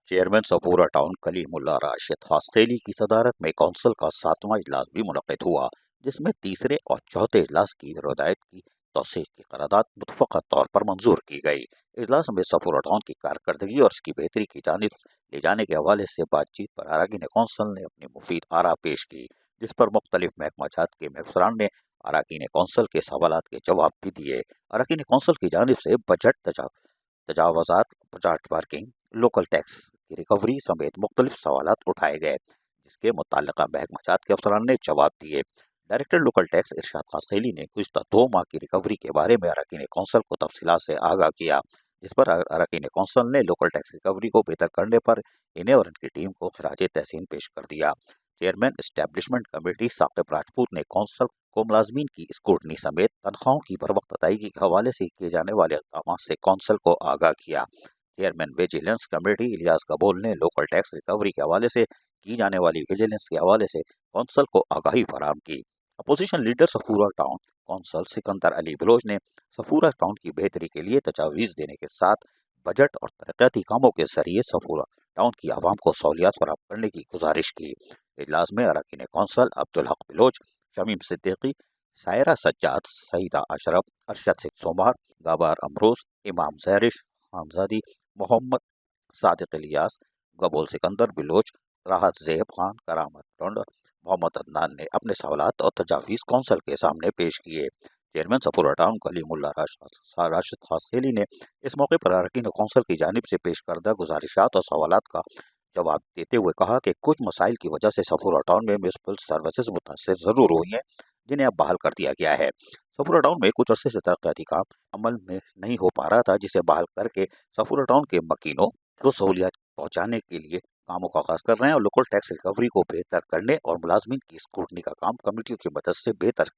Chairman Safura town کلیم اللہ راشد خاصخیلی کی صدارت میں کونسل کا 7واں اجلاس بھی منعقد ہوا، جس میں تیسرے اور چوتھے اجلاس کی ہدایت کی توسیع کی قرارداد متفقہ طور پر منظور کی گئی۔ اجلاس میں صفورہ ٹاؤن کی کارکردگی اور اس کی بہتری کی جانب لے جانے کے حوالے سے بات چیت پر اراکین کونسل نے اپنی مفید آراء پیش کی، جس پر مختلف محکمہ جات کے ممبران نے اراکین کونسل کے سوالات کے جواب بھی دیے۔ اراکین کونسل کی جانب سے بجٹ تجاوزات، بجٹ پارکنگ، لوکل ٹیکس کی ریکوری سمیت مختلف سوالات اٹھائے گئے، جس کے متعلقہ محکمہ جات کے افسران نے جواب دیے۔ ڈائریکٹر لوکل ٹیکس ارشاد خاصخیلی نے گزشتہ 2 ماہ کی ریکوری کے بارے میں اراکین کونسل کو تفصیلات سے آگاہ کیا، جس پر اراکین کونسل نے لوکل ٹیکس ریکوری کو بہتر کرنے پر انہیں اور ان کی ٹیم کو خراج تحسین پیش کر دیا۔ Chairman establishment committee Saqib Rajput نے کونسل کو ملازمین کی اسکروٹنی سمیت تنخواہوں کی بروقت ادائیگی کے حوالے سے کیے جانے والے اقدامات سے کونسل کو آگاہ کیا۔ Chairman vigilance committee Ilyas Gabol نے لوکل ٹیکس ریکوری کے حوالے سے کی جانے والی ویجیلنس کے حوالے سے کونسل کو آگاہی فراہم کی۔ Opposition leader Safoora town council Sikandar Ali Baloch نے صفورہ ٹاؤن کی بہتری کے لیے تجاویز دینے کے ساتھ بجٹ اور ترقیاتی کاموں کے ذریعے صفورہ ٹاؤن کی عوام کو سہولیات فراہم کرنے کی گزارش کی۔ اجلاس میں اراکین کونسل عبدالحق بلوچ، شمیم صدیقی، سائرہ سجاد، سعیدہ اشرف، ارشد سنگھ سومار، گابار امروز، امام زہرش خانزادی، محمد صادق الیاس، گبول سکندر بلوچ، راحت زیب خان، کرامت ٹنڈ، محمد عدنان نے اپنے سوالات اور تجاویز کونسل کے سامنے پیش کیے۔ چیئرمین صفورہ ٹاؤن کلیم اللہ راشد خاصخیلی نے اس موقع پر اراکین کونسل کی جانب سے پیش کردہ گزارشات اور سوالات کا جواب دیتے ہوئے کہا کہ کچھ مسائل کی وجہ سے صفورہ ٹاؤن میں میونسپل سروسز متاثر ضرور ہوئی ہیں، جنہیں اب بحال کر دیا گیا ہے۔ صفورہ ٹاؤن میں کچھ عرصے سے ترقیاتی کام عمل میں نہیں ہو پا رہا تھا، جسے بحال کر کے صفورہ ٹاؤن کے مکینوں کو سہولیات پہنچانے کے لیے کاموں کا آغاز کر رہے ہیں اور لوکل ٹیکس ریکوری کو بہتر کرنے اور ملازمین کی اسکروٹنی کا کام کمیٹیوں کی مدد سے بہتر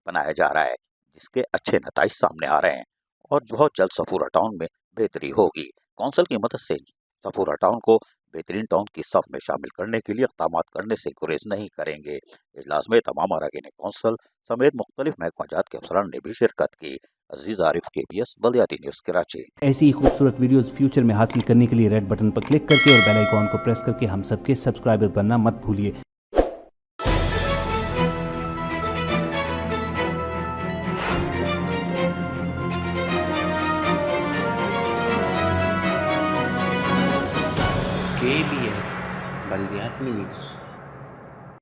بنایا جا رہا ہے، جس کے اچھے نتائج سامنے آ رہے ہیں اور بہت جلد صفورہ ٹاؤن میں بہتری ہوگی۔ کونسل کی مدد سے صفورہ ٹاؤن کو بہترین ٹاؤن کی صف میں شامل کرنے کے لیے اقدامات کرنے سے گریز نہیں کریں گے۔ اجلاس میں تمام اراکین کونسل سمیت مختلف محکمہ جات کے افسران نے بھی شرکت کی۔ عزیز عارف، KBS بلدیاتی نیوز کراچی۔ ایسی ہی خوبصورت ویڈیوز فیوچر میں حاصل کرنے کے لیے ریڈ بٹن پر کلک کر کے اور بیل آئیکن کو پریس کر کے ہم سب کے سبسکرائبر بننا مت بھولیے۔ KBS بلدیاتی نیوز۔